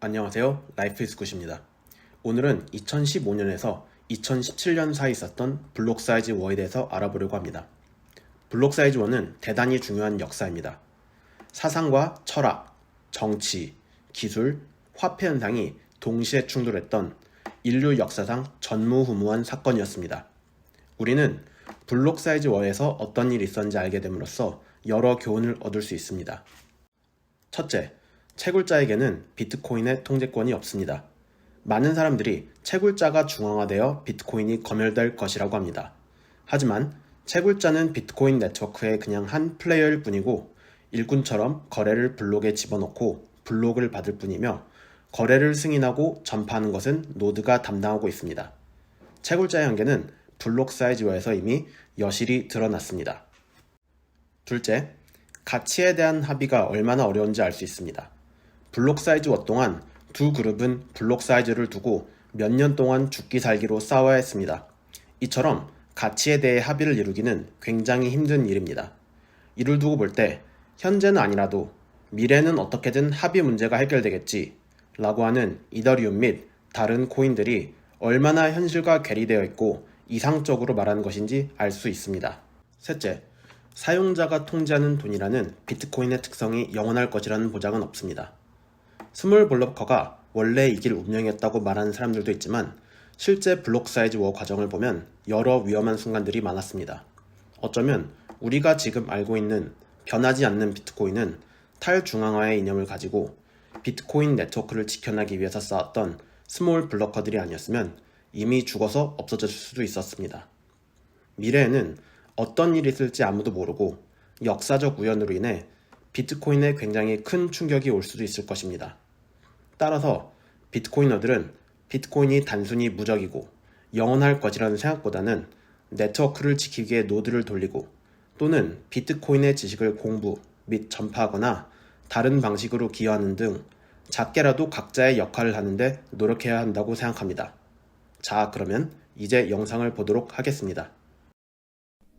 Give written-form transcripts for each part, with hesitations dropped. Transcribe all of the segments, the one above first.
안녕하세요. 라이프 이즈 굿입니다. 오늘은 2015년에서 2017년 사이 있었던 블록사이즈 워에 대해서 알아보려고 합니다. 블록사이즈 워는 대단히 중요한 역사입니다. 사상과 철학, 정치, 기술, 화폐 현상이 동시에 충돌했던 인류 역사상 전무후무한 사건이었습니다. 우리는 블록사이즈 워에서 어떤 일이 있었는지 알게 됨으로써 여러 교훈을 얻을 수 있습니다. 첫째, 채굴자에게는 비트코인의 통제권이 없습니다. 많은 사람들이 채굴자가 중앙화되어 비트코인이 검열될 것이라고 합니다. 하지만 채굴자는 비트코인 네트워크의 그냥 한 플레이어일 뿐이고 일꾼처럼 거래를 블록에 집어넣고 블록을 받을 뿐이며 거래를 승인하고 전파하는 것은 노드가 담당하고 있습니다. 채굴자의 한계는 블록사이즈워에서 이미 여실히 드러났습니다. 둘째, 가치에 대한 합의가 얼마나 어려운지 알 수 있습니다. 블록사이즈 워 동안 두 그룹은 블록 사이즈를 두고 몇 년 동안 죽기 살기로 싸워야 했습니다. 이처럼 가치에 대해 합의를 이루기는 굉장히 힘든 일입니다. 이를 두고 볼 때 현재는 아니라도 미래는 어떻게든 합의 문제가 해결되겠지 라고 하는 이더리움 및 다른 코인들이 얼마나 현실과 괴리되어 있고 이상적으로 말하는 것인지 알 수 있습니다. 셋째, 사용자가 통제하는 돈이라는 비트코인의 특성이 영원할 것이라는 보장은 없습니다. 스몰 블로커가 원래 이 길 운명이었다고 말하는 사람들도 있지만 실제 블록사이즈 워 과정을 보면 여러 위험한 순간들이 많았습니다. 어쩌면 우리가 지금 알고 있는 변하지 않는 비트코인은 탈중앙화의 이념을 가지고 비트코인 네트워크를 지켜나기 위해서 쌓았던 스몰 블로커들이 아니었으면 이미 죽어서 없어졌을 수도 있었습니다. 미래에는 어떤 일이 있을지 아무도 모르고 역사적 우연으로 인해 비트코인에 굉장히 큰 충격이 올 수도 있을 것입니다. 따라서 비트코이너들은 비트코인이 단순히 무적이고 영원할 것이라는 생각보다는 네트워크를 지키기 위해 노드를 돌리고 또는 비트코인의 지식을 공부 및 전파하거나 다른 방식으로 기여하는 등 작게라도 각자의 역할을 하는데 노력해야 한다고 생각합니다. 자, 그러면 이제 영상을 보도록 하겠습니다.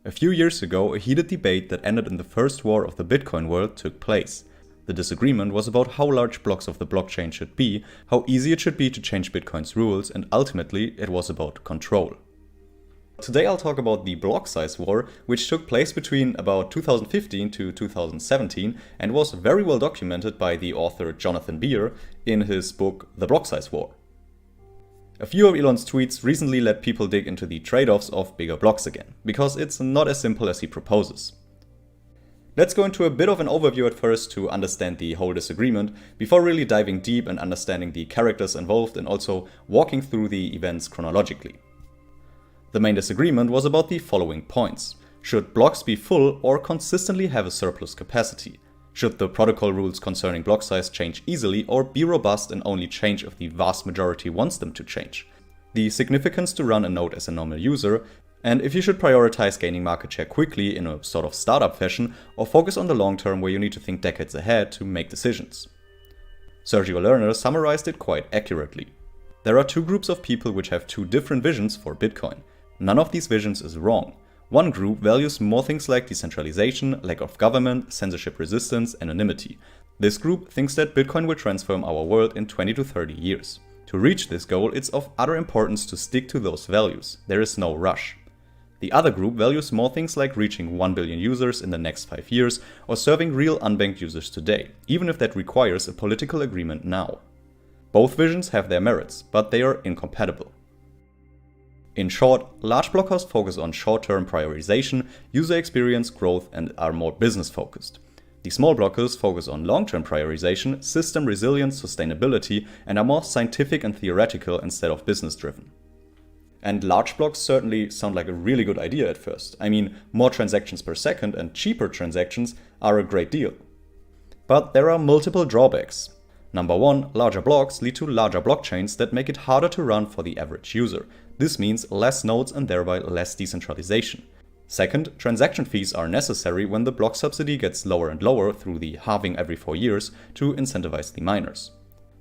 A few years ago, a heated debate that ended in the first war of the Bitcoin world took place. The disagreement was about how large blocks of the blockchain should be, how easy it should be to change Bitcoin's rules, and ultimately it was about control. Today I'll talk about the Blocksize War, which took place between about 2015 to 2017 and was very well documented by the author Jonathan Bierga in his book The Blocksize War. A few of Elon's tweets recently let people dig into the trade-offs of bigger blocks again, because it's not as simple as he proposes. Let's go into a bit of an overview at first to understand the whole disagreement, before really diving deep and understanding the characters involved and also walking through the events chronologically. The main disagreement was about the following points. Should blocks be full or consistently have a surplus capacity? Should the protocol rules concerning block size change easily or be robust and only change if the vast majority wants them to change? The significance to run a node as a normal user, and if you should prioritize gaining market share quickly in a sort of startup fashion or focus on the long term where you need to think decades ahead to make decisions. Sergio Lerner summarized it quite accurately. There are two groups of people which have two different visions for Bitcoin. None of these visions is wrong. One group values more things like decentralization, lack of government, censorship resistance, anonymity. This group thinks that Bitcoin will transform our world in 20 to 30 years. To reach this goal, it's of utter importance to stick to those values. There is no rush. The other group values more things like reaching 1 billion users in the next 5 years or serving real unbanked users today, even if that requires a political agreement now. Both visions have their merits, but they are incompatible. In short, large blockers focus on short-term prioritization, user experience, growth, and are more business-focused. The small blockers focus on long-term prioritization, system resilience, sustainability, and are more scientific and theoretical instead of business-driven. And large blocks certainly sound like a really good idea at first. I mean, more transactions per second and cheaper transactions are a great deal. But there are multiple drawbacks. Number one, larger blocks lead to larger blockchains that make it harder to run for the average user. This means less nodes and thereby less decentralization. Second, transaction fees are necessary when the block subsidy gets lower and lower through the halving every 4 years to incentivize the miners.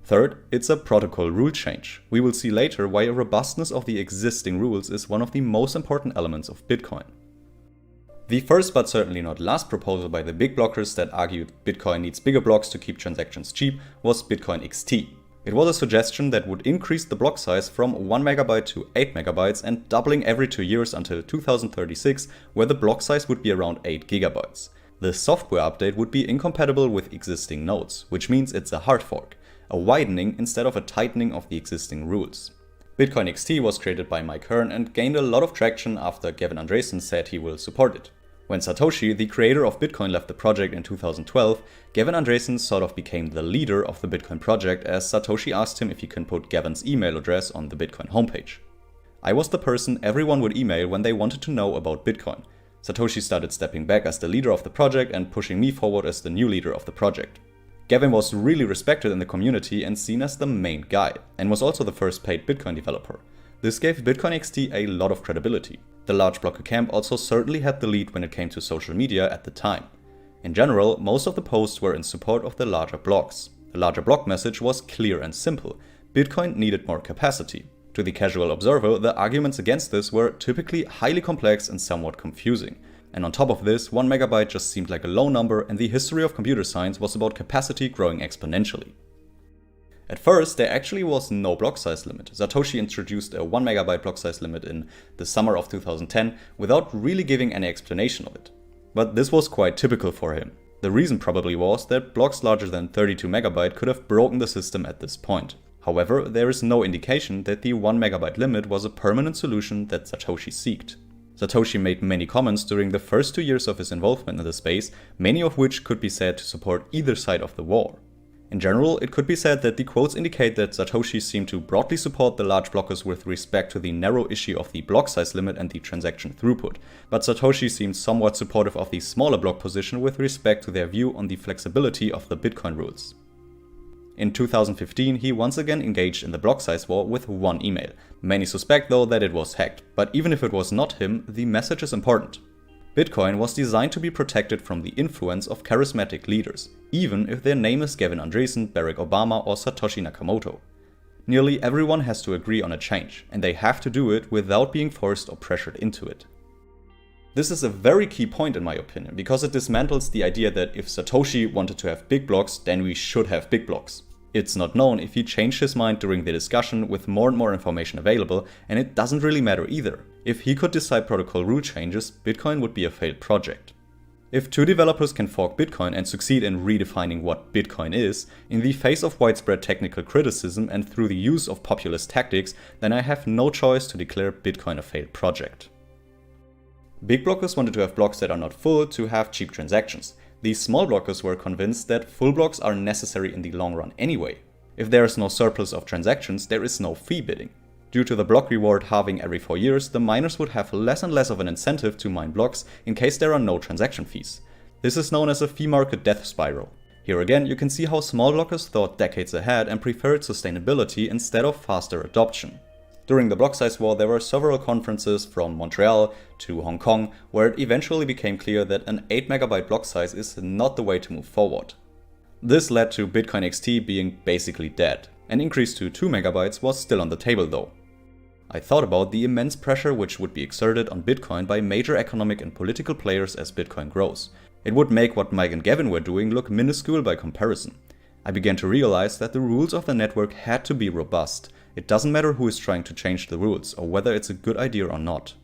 Third, it's a protocol rule change. We will see later why a robustness of the existing rules is one of the most important elements of Bitcoin. The first but certainly not last proposal by the big blockers that argued Bitcoin needs bigger blocks to keep transactions cheap was Bitcoin XT. It was a suggestion that would increase the block size from 1 megabyte to 8 megabytes and doubling every 2 years until 2036, where the block size would be around 8 gigabytes. The software update would be incompatible with existing nodes, which means it's a hard fork, a widening instead of a tightening of the existing rules. Bitcoin XT was created by Mike Hearn and gained a lot of traction after Gavin Andresen said he will support it. When Satoshi, the creator of Bitcoin, left the project in 2012, Gavin Andresen sort of became the leader of the Bitcoin project, as Satoshi asked him if he can put Gavin's email address on the Bitcoin homepage. I was the person everyone would email when they wanted to know about Bitcoin. Satoshi started stepping back as the leader of the project and pushing me forward as the new leader of the project. Gavin was really respected in the community and seen as the main guy, and was also the first paid Bitcoin developer. This gave Bitcoin XT a lot of credibility. The large blocker camp also certainly had the lead when it came to social media at the time. In general, most of the posts were in support of the larger blocks. The larger block message was clear and simple: Bitcoin needed more capacity. To the casual observer, the arguments against this were typically highly complex and somewhat confusing. And on top of this, 1 megabyte just seemed like a low number, and the history of computer science was about capacity growing exponentially. At first, there actually was no block size limit. Satoshi introduced a 1 megabyte block size limit in the summer of 2010 without really giving any explanation of it. But this was quite typical for him. The reason probably was that blocks larger than 32 megabyte could have broken the system at this point. However, there is no indication that the 1 megabyte limit was a permanent solution that Satoshi sought. Satoshi made many comments during the first 2 years of his involvement in the space, many of which could be said to support either side of the war. In general, it could be said that the quotes indicate that Satoshi seemed to broadly support the large blockers with respect to the narrow issue of the block size limit and the transaction throughput, but Satoshi seemed somewhat supportive of the smaller block position with respect to their view on the flexibility of the Bitcoin rules. In 2015, he once again engaged in the Blocksize War with one email. Many suspect though that it was hacked, but even if it was not him, the message is important. Bitcoin was designed to be protected from the influence of charismatic leaders, even if their name is Gavin Andresen, Barack Obama, or Satoshi Nakamoto. Nearly everyone has to agree on a change, and they have to do it without being forced or pressured into it. This is a very key point in my opinion, because it dismantles the idea that if Satoshi wanted to have big blocks, then we should have big blocks. It's not known if he changed his mind during the discussion with more and more information available, and it doesn't really matter either. If he could decide protocol rule changes, Bitcoin would be a failed project. If two developers can fork Bitcoin and succeed in redefining what Bitcoin is, in the face of widespread technical criticism and through the use of populist tactics, then I have no choice to declare Bitcoin a failed project. Big blockers wanted to have blocks that are not full to have cheap transactions. These small blockers were convinced that full blocks are necessary in the long run anyway. If there is no surplus of transactions, there is no fee bidding. Due to the block reward halving every 4 years, the miners would have less and less of an incentive to mine blocks in case there are no transaction fees. This is known as a fee market death spiral. Here again, you can see how small blockers thought decades ahead and preferred sustainability instead of faster adoption. During the Blocksize War, there were several conferences from Montreal to Hong Kong where it eventually became clear that an 8 megabyte block size is not the way to move forward. This led to Bitcoin XT being basically dead. An increase to 2 megabytes was still on the table though. I thought about the immense pressure which would be exerted on Bitcoin by major economic and political players as Bitcoin grows. It would make what Mike and Gavin were doing look minuscule by comparison. I began to realize that the rules of the network had to be robust. It doesn't matter who is trying to change the rules or whether it's a good idea or not.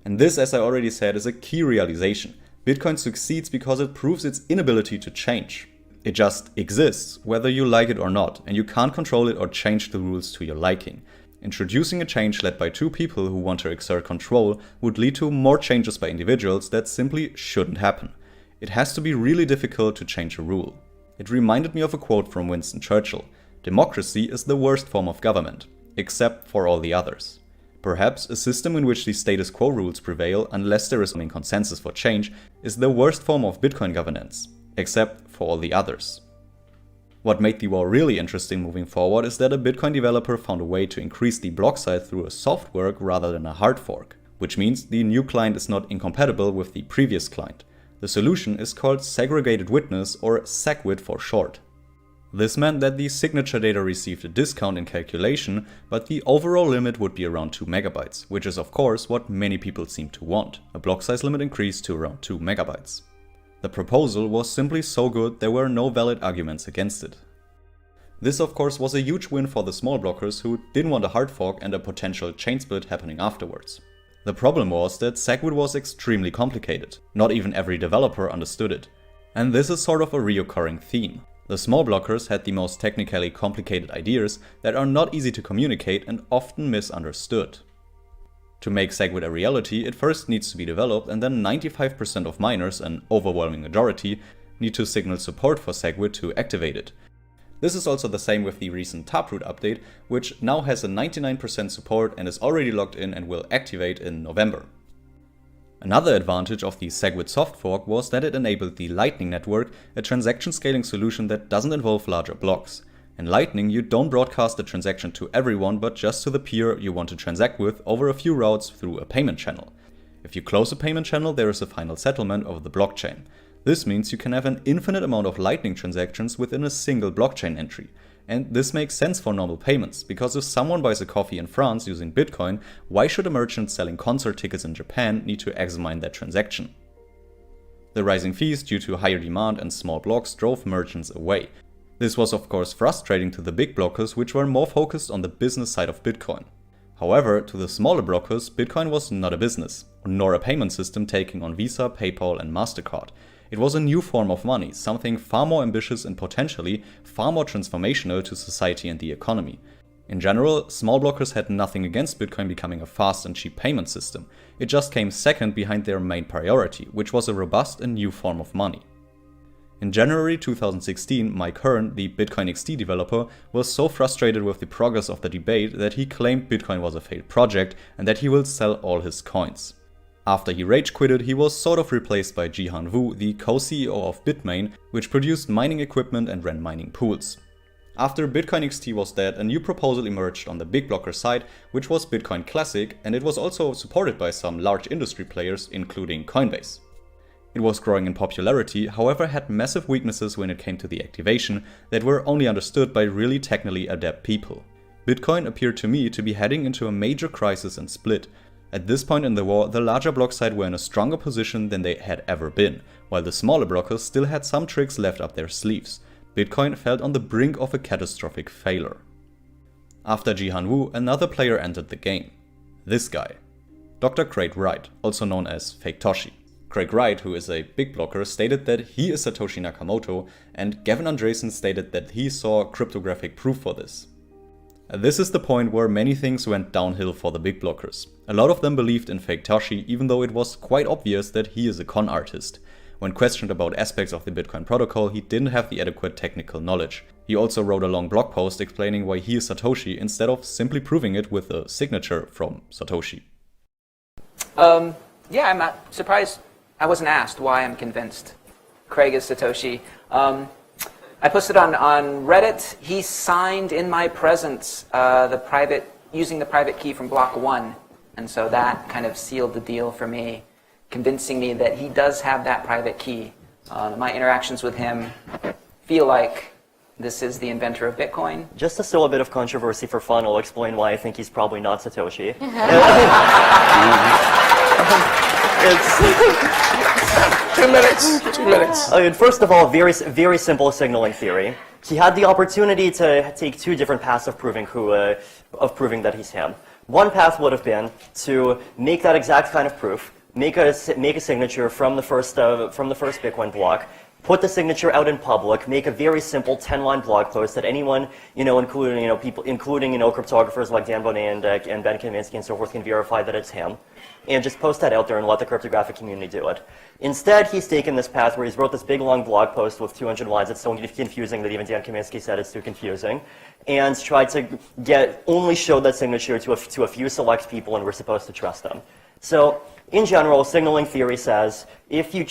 And this, as I already said, is a key realization. Bitcoin succeeds because it proves its inability to change. It just exists, whether you like it or not, and you can't control it or change the rules to your liking. Introducing a change led by two people who want to exert control would lead to more changes by individuals that simply shouldn't happen. It has to be really difficult to change a rule. It reminded me of a quote from Winston Churchill: "Democracy is the worst form of government, except for all the others." Perhaps a system in which the status quo rules prevail unless there is any consensus for change is the worst form of Bitcoin governance, except for all the others. What made the war really interesting moving forward is that a Bitcoin developer found a way to increase the block size through a soft fork rather than a hard fork, which means the new client is not incompatible with the previous client. The solution is called segregated witness, or SegWit for short. This meant that the signature data received a discount in calculation, but the overall limit would be around 2 megabytes, which is of course what many people seem to want, a block size limit increase to around 2 megabytes. The proposal was simply so good there were no valid arguments against it. This of course was a huge win for the small blockers who didn't want a hard fork and a potential chain split happening afterwards. The problem was that SegWit was extremely complicated. Not even every developer understood it. And this is sort of a reoccurring theme. The small blockers had the most technically complicated ideas that are not easy to communicate and often misunderstood. To make SegWit a reality, it first needs to be developed, and then 95% of miners, an overwhelming majority, need to signal support for SegWit to activate it. This is also the same with the recent Taproot update, which now has a 99% support and is already logged in and will activate in November. Another advantage of the SegWit soft fork was that it enabled the Lightning network, a transaction scaling solution that doesn't involve larger blocks. In Lightning, you don't broadcast the transaction to everyone, but just to the peer you want to transact with over a few routes through a payment channel. If you close a payment channel, there is a final settlement of the blockchain. This means you can have an infinite amount of Lightning transactions within a single blockchain entry. And this makes sense for normal payments, because if someone buys a coffee in France using Bitcoin, why should a merchant selling concert tickets in Japan need to examine that transaction? The rising fees due to higher demand and small blocks drove merchants away. This was of course frustrating to the big blockers, which were more focused on the business side of Bitcoin. However, to the smaller blockers, Bitcoin was not a business, nor a payment system taking on Visa, PayPal and MasterCard. It was a new form of money, something far more ambitious and potentially far more transformational to society and the economy. In general, small blockers had nothing against Bitcoin becoming a fast and cheap payment system. It just came second behind their main priority, which was a robust and new form of money. In January 2016, Mike Hearn, the Bitcoin XT developer, was so frustrated with the progress of the debate that he claimed Bitcoin was a failed project and that he will sell all his coins. After he rage quitted, he was sort of replaced by Jihan Wu, the co-CEO of Bitmain, which produced mining equipment and ran mining pools. After Bitcoin XT was dead, a new proposal emerged on the big blocker side, which was Bitcoin Classic, and it was also supported by some large industry players, including Coinbase. It was growing in popularity, however had massive weaknesses when it came to the activation that were only understood by really technically adept people. Bitcoin appeared to me to be heading into a major crisis and split. At this point in the war, the larger block side were in a stronger position than they had ever been, while the smaller blockers still had some tricks left up their sleeves. Bitcoin felt on the brink of a catastrophic failure. After Jihan Wu, another player entered the game. This guy. Dr. Craig Wright, also known as Fake Toshi. Craig Wright, who is a big blocker, stated that he is Satoshi Nakamoto, and Gavin Andresen stated that he saw cryptographic proof for this. This is the point where many things went downhill for the big blockers. A lot of them believed in Fake Toshi, even though it was quite obvious that he is a con artist. When questioned about aspects of the Bitcoin protocol, he didn't have the adequate technical knowledge. He also wrote a long blog post explaining why he is Satoshi instead of simply proving it with a signature from Satoshi. Yeah, I'm surprised I wasn't asked why I'm convinced Craig is Satoshi. I posted on Reddit. He signed in my presence using the private key from block 1. And so that kind of sealed the deal for me, convincing me that he does have that private key. My interactions with him feel like this is the inventor of Bitcoin. Just to sow a bit of controversy for fun, I'll explain why I think he's probably not Satoshi. It's 2 minutes. 2 minutes. I mean, first of all, very simple signaling theory. He had the opportunity to take two different paths of proving that he's him. One path would have been to make that exact kind of proof, make a signature from the first Bitcoin block, put the signature out in public, make a very simple 10-line blog post that anyone, including cryptographers like Dan Bonet and Ben Kaminsky and so forth, can verify that it's him, and just post that out there and let the cryptographic community do it. Instead, he's taken this path where he's wrote this big long blog post with 200 lines. It's so confusing that even Dan Kaminsky said it's too confusing, and tried to only show that signature to a few select people, and we're supposed to trust them. So, in general, signaling theory says if you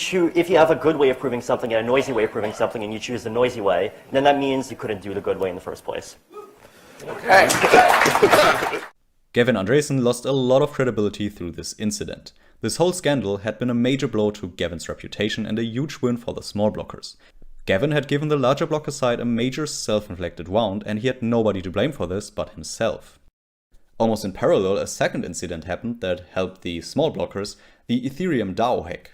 have a good way of proving something and a noisy way of proving something, and you choose the noisy way, then that means you couldn't do the good way in the first place. Okay. Gavin Andresen lost a lot of credibility through this incident. This whole scandal had been a major blow to Gavin's reputation and a huge win for the small blockers. Gavin had given the larger blocker side a major self-inflicted wound, and he had nobody to blame for this but himself. Almost in parallel, a second incident happened that helped the small blockers, the Ethereum DAO hack.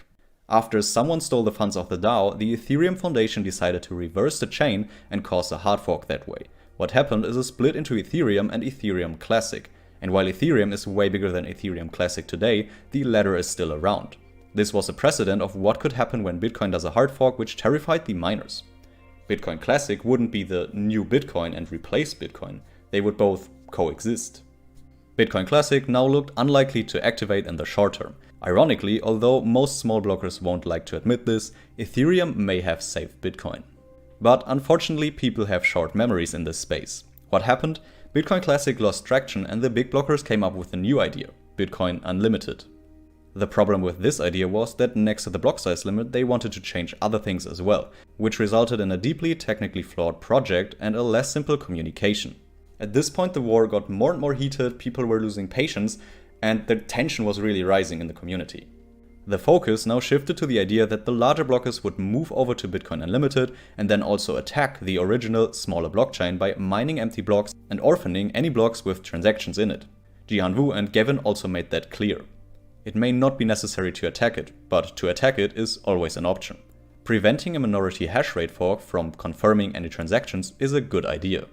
After someone stole the funds of the DAO, the Ethereum Foundation decided to reverse the chain and cause a hard fork that way. What happened is a split into Ethereum and Ethereum Classic, and while Ethereum is way bigger than Ethereum Classic today, the latter is still around. This was a precedent of what could happen when Bitcoin does a hard fork which terrified the miners. Bitcoin Classic wouldn't be the new Bitcoin and replace Bitcoin, they would both coexist. Bitcoin Classic now looked unlikely to activate in the short term. Ironically, although most small blockers won't like to admit this, Ethereum may have saved Bitcoin. But unfortunately, people have short memories in this space. What happened? Bitcoin Classic lost traction and the big blockers came up with a new idea, Bitcoin Unlimited. The problem with this idea was that next to the block size limit, they wanted to change other things as well, which resulted in a deeply technically flawed project and a less simple communication. At this point, the war got more and more heated, people were losing patience, and the tension was really rising in the community. The focus now shifted to the idea that the larger blockers would move over to Bitcoin Unlimited and then also attack the original, smaller blockchain by mining empty blocks and orphaning any blocks with transactions in it. Jihan Wu and Gavin also made that clear. It may not be necessary to attack it, but to attack it is always an option. Preventing a minority hash rate fork from confirming any transactions is a good idea.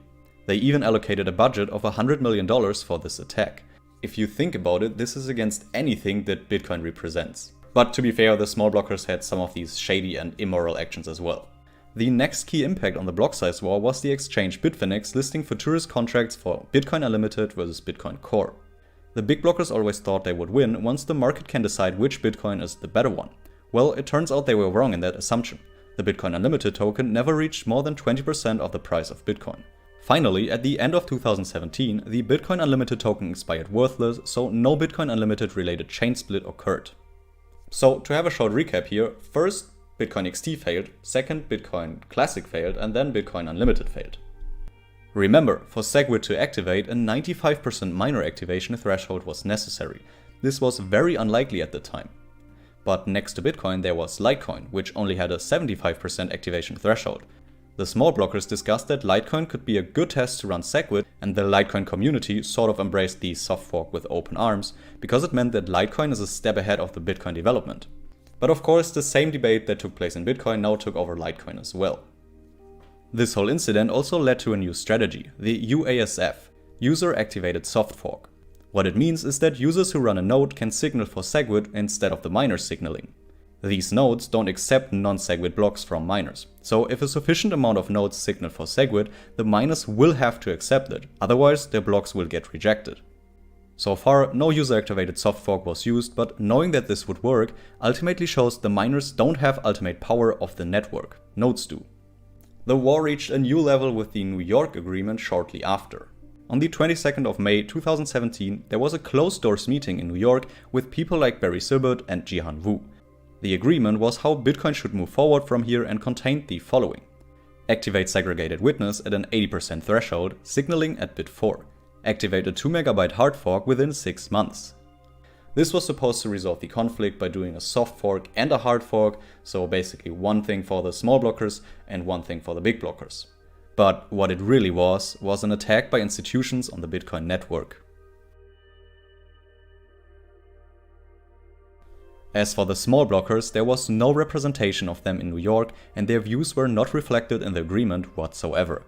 They even allocated a budget of $100 million for this attack. If you think about it, this is against anything that Bitcoin represents. But to be fair, the small blockers had some of these shady and immoral actions as well. The next key impact on the Blocksize War was the exchange Bitfinex listing futurist contracts for Bitcoin Unlimited versus Bitcoin Core. The big blockers always thought they would win once the market can decide which Bitcoin is the better one. Well, it turns out they were wrong in that assumption. The Bitcoin Unlimited token never reached more than 20% of the price of Bitcoin. Finally, at the end of 2017, the Bitcoin Unlimited token expired worthless, so no Bitcoin Unlimited related chain split occurred. So, to have a short recap here, first Bitcoin XT failed, second Bitcoin Classic failed, and then Bitcoin Unlimited failed. Remember, for SegWit to activate, a 95% miner activation threshold was necessary. This was very unlikely at the time. But next to Bitcoin there was Litecoin, which only had a 75% activation threshold. The small blockers discussed that Litecoin could be a good test to run SegWit, and the Litecoin community sort of embraced the soft fork with open arms, because it meant that Litecoin is a step ahead of the Bitcoin development. But of course, the same debate that took place in Bitcoin now took over Litecoin as well. This whole incident also led to a new strategy, the UASF, User Activated Soft Fork. What it means is that users who run a node can signal for SegWit instead of the miners signaling. These nodes don't accept non-SegWit blocks from miners, so if a sufficient amount of nodes signal for SegWit, the miners will have to accept it, otherwise their blocks will get rejected. So far, no user-activated soft fork was used, but knowing that this would work ultimately shows the miners don't have ultimate power of the network, nodes do. The war reached a new level with the New York agreement shortly after. On the 22nd of May 2017, there was a closed-doors meeting in New York with people like Barry Silbert and Jihan Wu. The agreement was how Bitcoin should move forward from here and contained the following. Activate segregated witness at an 80% threshold, signaling at bit 4. Activate a 2 MB hard fork within 6 months. This was supposed to resolve the conflict by doing a soft fork and a hard fork, so basically one thing for the small blockers and one thing for the big blockers. But what it really was an attack by institutions on the Bitcoin network. As for the small blockers, there was no representation of them in New York and their views were not reflected in the agreement whatsoever.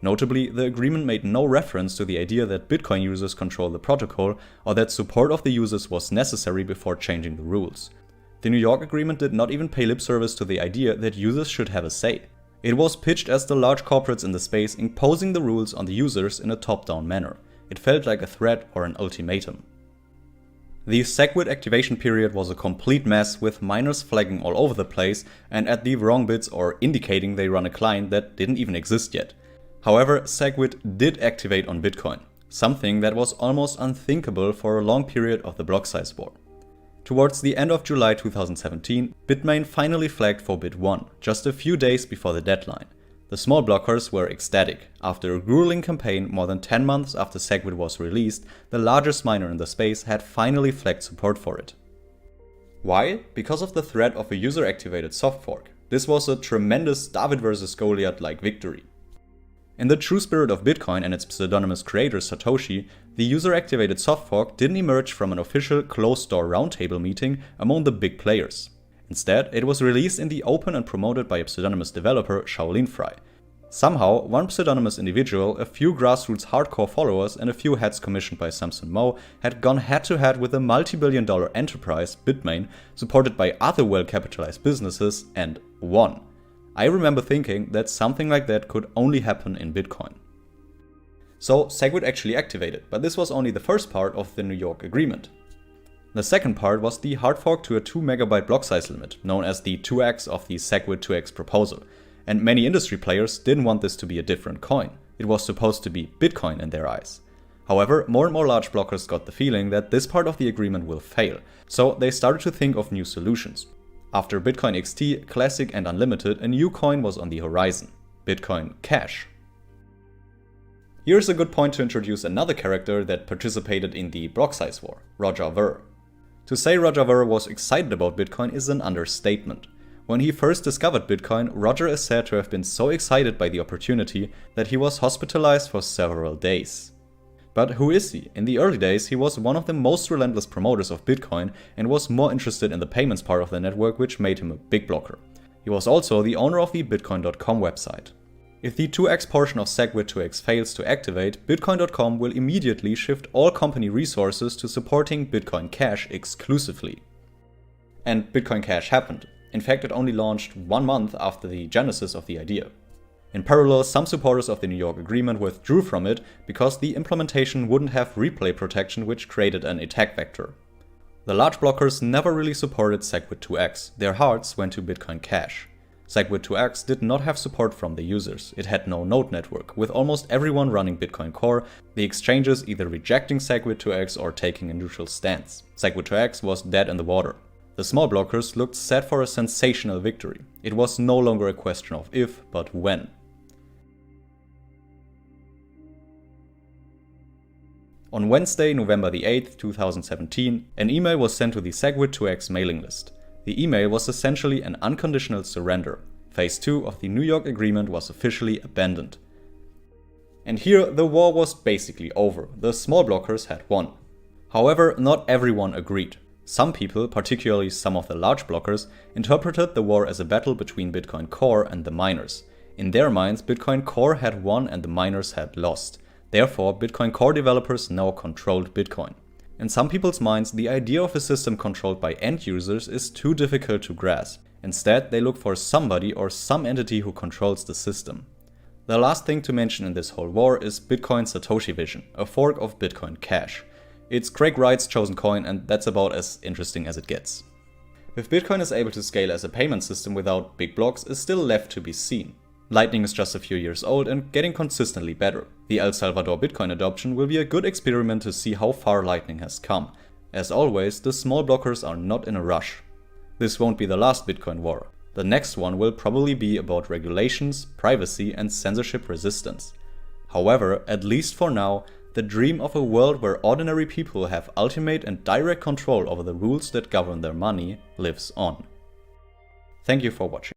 Notably, the agreement made no reference to the idea that Bitcoin users control the protocol or that support of the users was necessary before changing the rules. The New York agreement did not even pay lip service to the idea that users should have a say. It was pitched as the large corporates in the space imposing the rules on the users in a top-down manner. It felt like a threat or an ultimatum. The SegWit activation period was a complete mess, with miners flagging all over the place and at the wrong bits or indicating they run a client that didn't even exist yet. However, SegWit did activate on Bitcoin, something that was almost unthinkable for a long period of the Blocksize War. Towards the end of July 2017, Bitmain finally flagged for bit 1, just a few days before the deadline. The small blockers were ecstatic. After a grueling campaign more than 10 months after SegWit was released, the largest miner in the space had finally flagged support for it. Why? Because of the threat of a user-activated soft fork. This was a tremendous David vs. Goliath-like victory. In the true spirit of Bitcoin and its pseudonymous creator Satoshi, the user-activated soft fork didn't emerge from an official closed-door roundtable meeting among the big players. Instead, it was released in the open and promoted by a pseudonymous developer, Shaolin Fry. Somehow, one pseudonymous individual, a few grassroots hardcore followers, and a few heads commissioned by Samson Mow had gone head-to-head with a multi-billion-dollar enterprise, Bitmain, supported by other well-capitalized businesses, and won. I remember thinking that something like that could only happen in Bitcoin. So SegWit actually activated, but this was only the first part of the New York agreement. The second part was the hard fork to a 2 MB block size limit, known as the 2x of the SegWit 2x proposal. And many industry players didn't want this to be a different coin. It was supposed to be Bitcoin in their eyes. However, more and more large blockers got the feeling that this part of the agreement will fail, so they started to think of new solutions. After Bitcoin XT, Classic and Unlimited, a new coin was on the horizon: Bitcoin Cash. Here's a good point to introduce another character that participated in the Blocksize War, Roger Ver. To say Roger Ver was excited about Bitcoin is an understatement. When he first discovered Bitcoin, Roger is said to have been so excited by the opportunity that he was hospitalized for several days. But who is he? In the early days, he was one of the most relentless promoters of Bitcoin and was more interested in the payments part of the network, which made him a big blocker. He was also the owner of the Bitcoin.com website. If the 2x portion of SegWit 2x fails to activate, Bitcoin.com will immediately shift all company resources to supporting Bitcoin Cash exclusively. And Bitcoin Cash happened. In fact, it only launched 1 month after the genesis of the idea. In parallel, some supporters of the New York Agreement withdrew from it because the implementation wouldn't have replay protection, which created an attack vector. The large blockers never really supported SegWit 2x, their hearts went to Bitcoin Cash. SegWit 2x did not have support from the users, it had no node network, with almost everyone running Bitcoin Core, the exchanges either rejecting SegWit 2x or taking a neutral stance. SegWit 2x was dead in the water. The small blockers looked set for a sensational victory. It was no longer a question of if, but when. On Wednesday, November the 8th, 2017, an email was sent to the SegWit 2x mailing list. The email was essentially an unconditional surrender. Phase 2 of the New York Agreement was officially abandoned. And here the war was basically over. The small blockers had won. However, not everyone agreed. Some people, particularly some of the large blockers, interpreted the war as a battle between Bitcoin Core and the miners. In their minds, Bitcoin Core had won and the miners had lost. Therefore, Bitcoin Core developers now controlled Bitcoin. In some people's minds, the idea of a system controlled by end users is too difficult to grasp. Instead, they look for somebody or some entity who controls the system. The last thing to mention in this whole war is Bitcoin Satoshi Vision, a fork of Bitcoin Cash. It's Craig Wright's chosen coin, and that's about as interesting as it gets. If Bitcoin is able to scale as a payment system without big blocks is still left to be seen. Lightning is just a few years old and getting consistently better. The El Salvador Bitcoin adoption will be a good experiment to see how far Lightning has come. As always, the small blockers are not in a rush. This won't be the last Bitcoin war. The next one will probably be about regulations, privacy, and censorship resistance. However, at least for now, the dream of a world where ordinary people have ultimate and direct control over the rules that govern their money lives on. Thank you for watching.